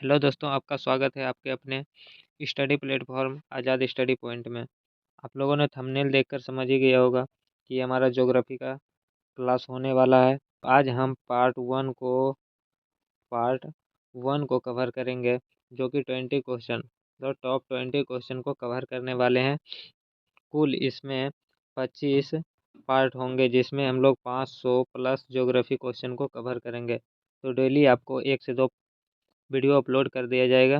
Hello दोस्तों, आपका स्वागत है आपके अपने स्टडी प्लेटफॉर्म आज़ाद स्टडी पॉइंट में। आप लोगों ने थंबनेल देखकर समझ ही गया होगा कि ये हमारा ज्योग्राफी का क्लास होने वाला है। आज हम पार्ट वन को कवर करेंगे, जो कि 20 क्वेश्चन, तो टॉप 20 क्वेश्चन को कवर करने वाले हैं। कुल इसमें 25 पार्ट होंगे, जिसमें हम लोग 500 प्लस ज्योग्राफी क्वेश्चन को कवर करेंगे। तो डेली आपको 1 से 2 वीडियो अपलोड कर दिया जाएगा।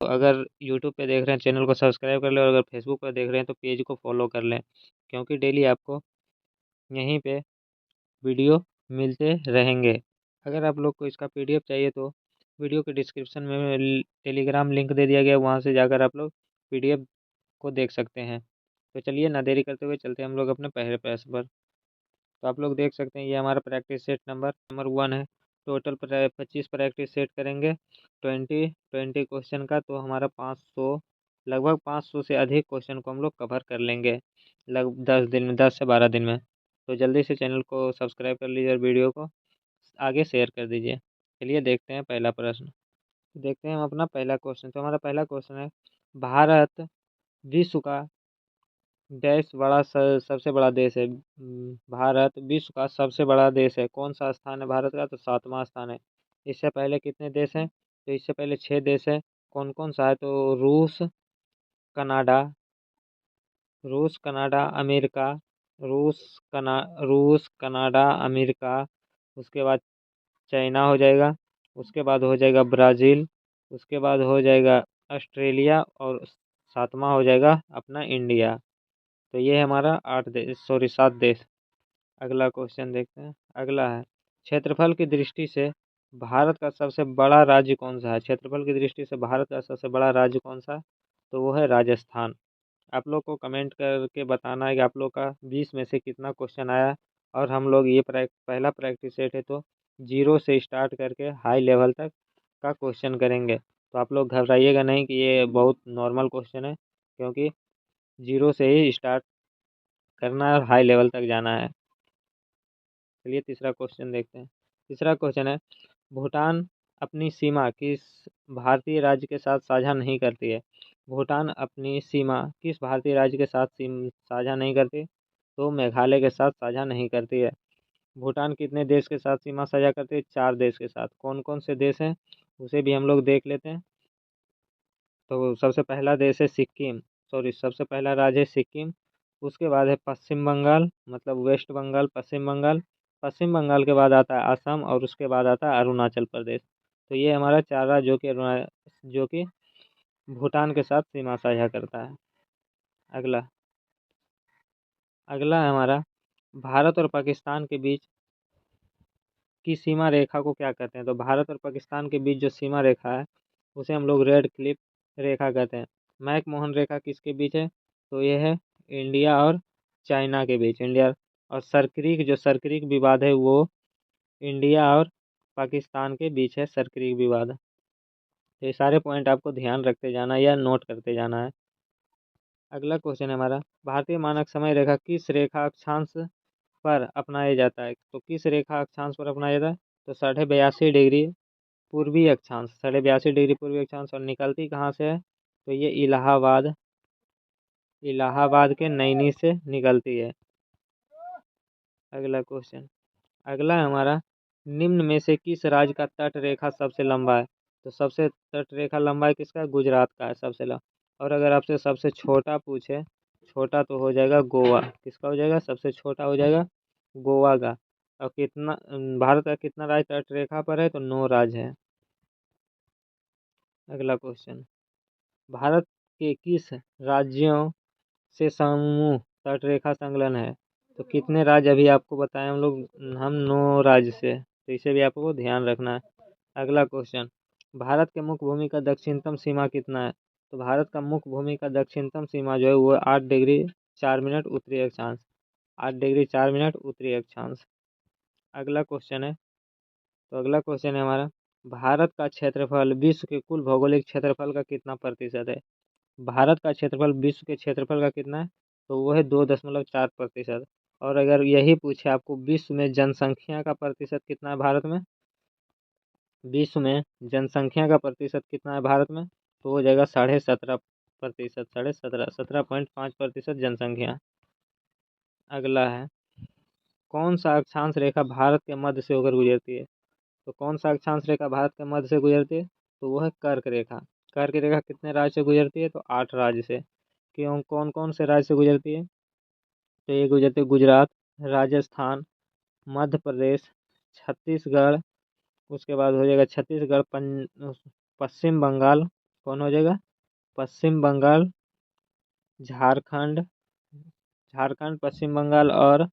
तो अगर यूट्यूब पे देख रहे हैं, चैनल को सब्सक्राइब कर लें, और अगर फेसबुक पर देख रहे हैं तो पेज को फॉलो कर लें, क्योंकि डेली आपको यहीं पे वीडियो मिलते रहेंगे। अगर आप लोग को इसका पीडीएफ चाहिए तो वीडियो के डिस्क्रिप्शन में टेलीग्राम लिंक दे दिया गया, वहाँ से जाकर आप लोग पीडीएफ को देख सकते हैं। तो चलिए ना देरी करते हुए चलते हैं हम लोग अपने पहले प्रश्न पर। तो आप लोग देख सकते हैं, ये हमारा प्रैक्टिस सेट नंबर 1 है। टोटल 25 प्रैक्टिस सेट करेंगे, 20 क्वेश्चन का। तो हमारा 500, लगभग 500 से अधिक क्वेश्चन को हम लोग कवर कर लेंगे लगभग 10 दिन में, 10 से 12 दिन में। तो जल्दी से चैनल को सब्सक्राइब कर लीजिए और वीडियो को आगे शेयर कर दीजिए। चलिए देखते हैं पहला प्रश्न। देखते हैं हम अपना पहला क्वेश्चन। तो हमारा पहला क्वेश्चन है, भारत विश्व का सबसे बड़ा देश है। भारत विश्व का सबसे बड़ा देश है। कौन सा स्थान है भारत का? तो 7वां स्थान है। इससे पहले कितने देश हैं? तो इससे पहले 6 देश है। कौन कौन सा है? तो कनाडा रूस कनाडा अमेरिका, रूस रूस कनाडा अमेरिका। उसके बाद चाइना हो जाएगा। उसके बाद हो जाएगा ब्राज़ील। उसके बाद हो जाएगा ऑस्ट्रेलिया, और 7वां हो जाएगा अपना इंडिया। तो ये है हमारा 7 देश। अगला क्वेश्चन देखते हैं। अगला है, क्षेत्रफल की दृष्टि से भारत का सबसे बड़ा राज्य कौन सा है? क्षेत्रफल की दृष्टि से भारत का सबसे बड़ा राज्य कौन सा है? तो वो है राजस्थान। आप लोग को कमेंट करके बताना है कि आप लोग का 20 में से कितना क्वेश्चन आया। और हम लोग ये पहला प्रैक्टिस सेट है, तो 0 से स्टार्ट करके हाई लेवल तक का क्वेश्चन करेंगे। तो आप लोग घबराइएगा नहीं कि ये बहुत नॉर्मल क्वेश्चन है, क्योंकि 0 से ही स्टार्ट करना है और हाई लेवल तक जाना है। चलिए तीसरा क्वेश्चन देखते हैं। तीसरा क्वेश्चन है, भूटान अपनी सीमा किस भारतीय राज्य के साथ साझा नहीं करती है? भूटान अपनी सीमा किस भारतीय राज्य के साथ साझा नहीं करती? तो मेघालय के साथ साझा नहीं करती है। भूटान कितने देश के साथ सीमा साझा करती है? 4 देश के साथ। कौन कौन से देश हैं उसे भी हम लोग देख लेते हैं। तो सबसे पहला देश है सिक्किम, सॉरी सबसे पहला राज्य है सिक्किम। उसके बाद है पश्चिम बंगाल, मतलब वेस्ट बंगाल, पश्चिम बंगाल। पश्चिम बंगाल के बाद आता है असम, और उसके बाद आता है अरुणाचल प्रदेश। तो ये हमारा 4 राज्य जो कि भूटान के साथ सीमा साझा करता है। अगला अगला है हमारा, भारत और पाकिस्तान के बीच की सीमा रेखा को क्या कहते हैं? तो भारत और पाकिस्तान के बीच जो सीमा रेखा है उसे हम लोग रेड क्लिफ रेखा कहते हैं। मैकमोहन रेखा किसके बीच है? तो ये है इंडिया और चाइना के बीच। इंडिया और सर्करिक विवाद है, वो इंडिया और पाकिस्तान के बीच है, सर्करिक विवाद। तो ये सारे पॉइंट आपको ध्यान रखते जाना है या नोट करते जाना है। अगला क्वेश्चन है हमारा, भारतीय मानक समय रेखा किस रेखा अक्षांश पर अपनाया जाता है? तो किस रेखा अक्षांश पर अपनाया जाता है? तो 82.5 डिग्री पूर्वी अक्षांश, 82.5 डिग्री पूर्वी अक्षांश। और निकलती कहाँ से है? तो ये इलाहाबाद के नैनी से निकलती है। अगला क्वेश्चन, अगला है हमारा, निम्न में से किस राज्य का तट रेखा सबसे लंबा है? तो सबसे तट रेखा लंबा है किसका? गुजरात का है सबसे लंबा। और अगर आपसे सबसे छोटा पूछे, छोटा तो हो जाएगा गोवा। किसका हो जाएगा? सबसे छोटा हो जाएगा गोवा का। और भारत का कितना राज्य तट रेखा पर है? तो 9 राज्य है। अगला क्वेश्चन, भारत के किस राज्यों से समूह तटरेखा संलग्न है? तो कितने राज्य अभी आपको बताएं हम लोग? हम 9 राज्य से, तो इसे भी आपको ध्यान रखना है। अगला क्वेश्चन, भारत के मुख्य भूमि का दक्षिणतम सीमा कितना है? तो भारत का मुख्य भूमि का दक्षिणतम सीमा जो है वो 8 डिग्री 4 मिनट उत्तरी अक्षांश, 8 डिग्री 4 मिनट उत्तरी अक्षांश। अगला क्वेश्चन है, तो अगला क्वेश्चन है हमारा, भारत का क्षेत्रफल विश्व के कुल भौगोलिक क्षेत्रफल का कितना प्रतिशत है? भारत का क्षेत्रफल विश्व के क्षेत्रफल का कितना है? तो वो है 2.4%। और अगर यही पूछे आपको विश्व में जनसंख्या का प्रतिशत कितना है भारत में, विश्व में जनसंख्या का प्रतिशत कितना है भारत में, तो हो जाएगा 17.5%, 17.5% जनसंख्या। अगला है, कौन सा अक्षांश रेखा भारत के मध्य से होकर गुजरती है, तो कौन सा अक्षांश रेखा भारत के मध्य से गुजरती है, तो वो है कर्क रेखा। कर्क रेखा कितने राज्य से गुजरती है, तो 8 राज्य से। क्यों, कौन कौन से राज्य से गुजरती है, तो ये गुजरती है गुजरात, राजस्थान, मध्य प्रदेश, छत्तीसगढ़, उसके बाद हो जाएगा छत्तीसगढ़, पश्चिम बंगाल, कौन हो जाएगा, पश्चिम बंगाल, झारखंड, झारखंड, पश्चिम बंगाल और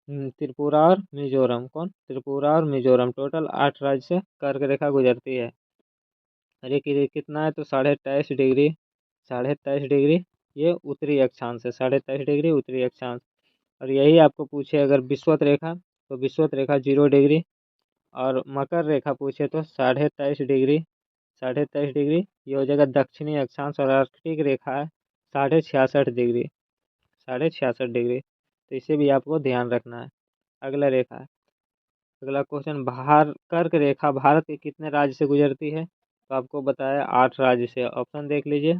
त्रिपुरा और मिजोरम, कौन, त्रिपुरा और मिजोरम, टोटल 8 राज्य से कर्क रेखा गुजरती है। और ये कितना है, तो 23.5 डिग्री, 23.5 डिग्री ये उत्तरी अक्षांश है, 23.5 डिग्री उत्तरी अक्षांश। और यही आपको पूछे अगर विषुवत रेखा, तो विषुवत रेखा 0 डिग्री, और मकर रेखा पूछे तो 23.5 डिग्री, 23.5 डिग्री ये हो जाएगा दक्षिणी अक्षांश। और आर्कटिक रेखा है 66.5 डिग्री, 66.5 डिग्री, तो इसे भी आपको ध्यान रखना है। अगला रेखा है, अगला क्वेश्चन, कर्क रेखा भारत के कितने राज्य से गुजरती है, तो आपको बताया 8 राज्य से। ऑप्शन देख लीजिए,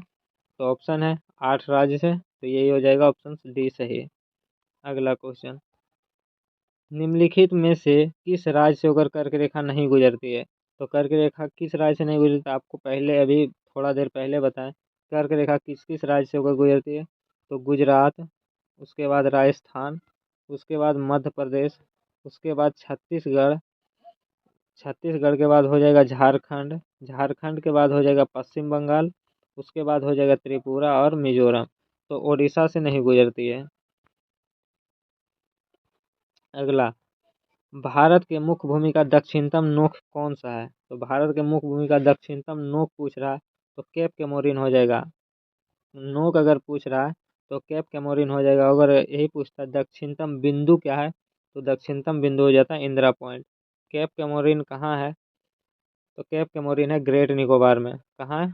तो ऑप्शन है 8 राज्य से, तो यही हो जाएगा ऑप्शन डी सही। अगला क्वेश्चन, निम्नलिखित में से किस राज्य से होकर कर्क रेखा नहीं गुजरती है, तो कर्क रेखा किस राज्य से नहीं गुजरती, आपको पहले अभी थोड़ा देर पहले बताएं कर्क रेखा किस किस राज्य से होकर गुजरती है, तो गुजरात, उसके बाद राजस्थान, उसके बाद मध्य प्रदेश, उसके बाद छत्तीसगढ़, छत्तीसगढ़ के बाद हो जाएगा झारखंड, झारखंड के बाद हो जाएगा पश्चिम बंगाल, उसके बाद हो जाएगा त्रिपुरा और मिजोरम, तो उड़ीसा से नहीं गुजरती है। अगला, भारत के मुख्य भूमि का दक्षिणतम नोक कौन सा है, तो भारत के मुख्य भूमि का दक्षिणतम नोक पूछ रहा है, तो केप कैमोरिन हो जाएगा। नोक अगर पूछ रहा है तो केप कैमोरिन हो जाएगा। अगर यही पूछता है दक्षिणतम बिंदु क्या है, तो दक्षिणतम बिंदु हो जाता है इंदिरा पॉइंट। केप कैमोरिन कहाँ है, तो केप कैमोरिन है ग्रेट निकोबार में। कहाँ है,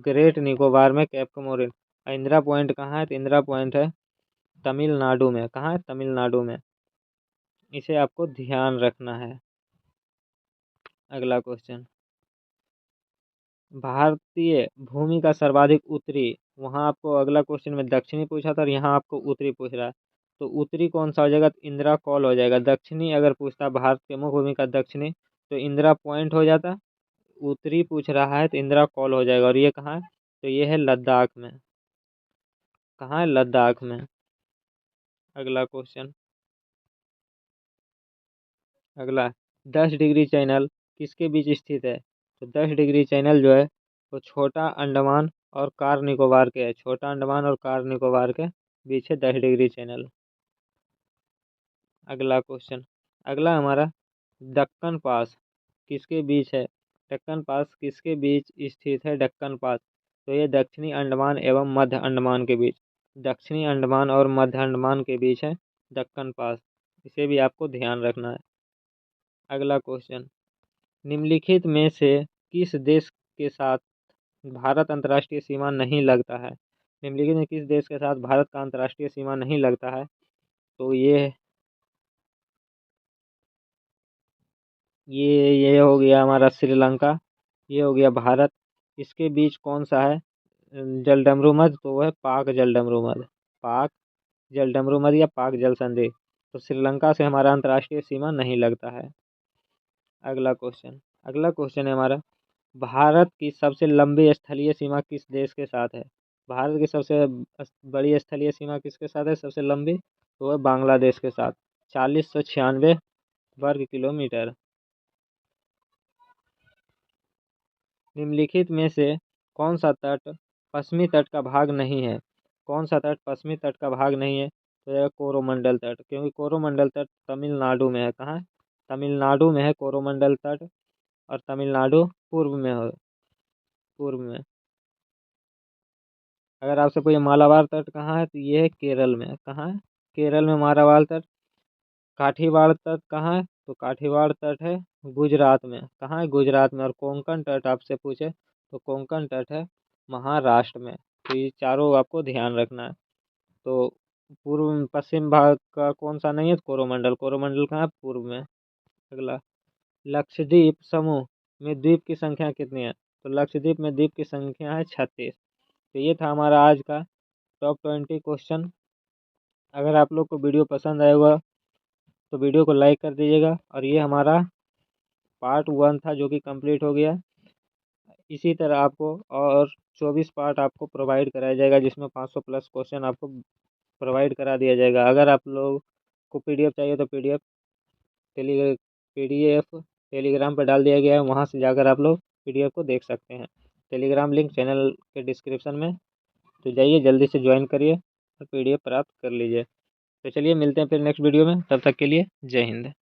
ग्रेट निकोबार में केप कैमोरिन। इंदिरा पॉइंट कहाँ है, तो इंदिरा पॉइंट है तमिलनाडु में। कहाँ है, तमिलनाडु में। इसे आपको ध्यान रखना है। अगला क्वेश्चन, भारतीय भूमि का सर्वाधिक उत्तरी, वहाँ आपको अगला क्वेश्चन में दक्षिणी पूछा था और यहाँ आपको उत्तरी पूछ रहा है, तो उत्तरी कौन सा हो जाएगा, तो इंदिरा कॉल हो जाएगा। दक्षिणी अगर पूछता है भारत के मुख्य भूमि का दक्षिणी, तो इंदिरा पॉइंट हो जाता। उत्तरी पूछ रहा है तो इंदिरा कॉल हो जाएगा। और ये कहाँ है, तो ये है लद्दाख में। कहाँ है, लद्दाख में। अगला क्वेश्चन, अगला, 10 डिग्री चैनल किसके बीच स्थित है, तो 10 डिग्री चैनल जो है वो छोटा अंडमान और कार निकोबार के है। छोटा अंडमान और कार निकोबार के बीच है 10 डिग्री चैनल। अगला क्वेश्चन, अगला हमारा, दक्कन पास किसके बीच है, दक्कन पास किसके बीच स्थित है, दक्कन पास, तो ये दक्षिणी अंडमान एवं मध्य अंडमान के बीच, दक्षिणी अंडमान और मध्य अंडमान के बीच है दक्कन पास। इसे भी आपको ध्यान रखना है। अगला क्वेश्चन, निम्नलिखित में से किस देश के साथ भारत अंतर्राष्ट्रीय सीमा नहीं लगता है, निम्नलिखित में किस देश के साथ भारत का अंतर्राष्ट्रीय सीमा नहीं लगता है, तो ये हो गया हमारा श्रीलंका, ये हो गया भारत। इसके बीच कौन सा है, जलडमरू मध्य, तो वह है पाक जलडमरू मध्य। पाक जलडमरू मध्य या पाक जल संधि। तो श्रीलंका से हमारा अंतर्राष्ट्रीय सीमा नहीं लगता है। अगला क्वेश्चन, अगला क्वेश्चन है हमारा, भारत की सबसे लंबी स्थलीय सीमा किस देश के साथ है, भारत की सबसे बड़ी स्थलीय सीमा किसके साथ है, सबसे लंबी, तो वह बांग्लादेश के साथ, 4096 वर्ग किलोमीटर। निम्नलिखित में से कौन सा तट पश्चिमी तट का भाग नहीं है, कौन सा तट पश्चिमी तट का भाग नहीं है, तो यह कोरोमंडल तट, क्योंकि कोरोमंडल तट तमिलनाडु में है। कहाँ है, तमिलनाडु में है कोरोमंडल तट। और तमिलनाडु पूर्व में हो, पूर्व में। अगर आपसे पूछे मालाबार तट कहाँ है, तो ये है केरल में। कहाँ है, केरल में मालाबार तट। काठीवाड़ तट कहाँ है, तो काठीवाड़ तट है गुजरात में। कहाँ है, गुजरात में। और कोंकण तट आपसे पूछे तो कोंकण तट है महाराष्ट्र में। तो ये चारों आपको ध्यान रखना है। तो पूर्व पश्चिम भाग का कौन सा नहीं है, कोरोमंडल, कोरोमंडल कहाँ है, पूर्व में। अगला, लक्षद्वीप समूह में द्वीप की संख्या कितनी है? तो लक्षद्वीप में द्वीप की संख्या है 36। तो ये था हमारा आज का टॉप 20 क्वेश्चन। अगर आप लोग को वीडियो पसंद आएगा तो वीडियो को लाइक कर दीजिएगा। और ये हमारा पार्ट 1 था जो कि कंप्लीट हो गया। इसी तरह आपको और 24 पार्ट आपको प्रोवाइड कराया जाएगा, जिसमें 500 प्लस क्वेश्चन आपको प्रोवाइड करा दिया जाएगा। अगर आप लोग को पीडीएफ चाहिए तो पीडीएफ टेलीग्राम पर डाल दिया गया है, वहाँ से जाकर आप लोग पीडीएफ को देख सकते हैं। टेलीग्राम लिंक चैनल के डिस्क्रिप्शन में, तो जाइए जल्दी से ज्वाइन करिए और पीडीएफ प्राप्त कर लीजिए। तो चलिए मिलते हैं फिर नेक्स्ट वीडियो में, तब तक के लिए जय हिंद।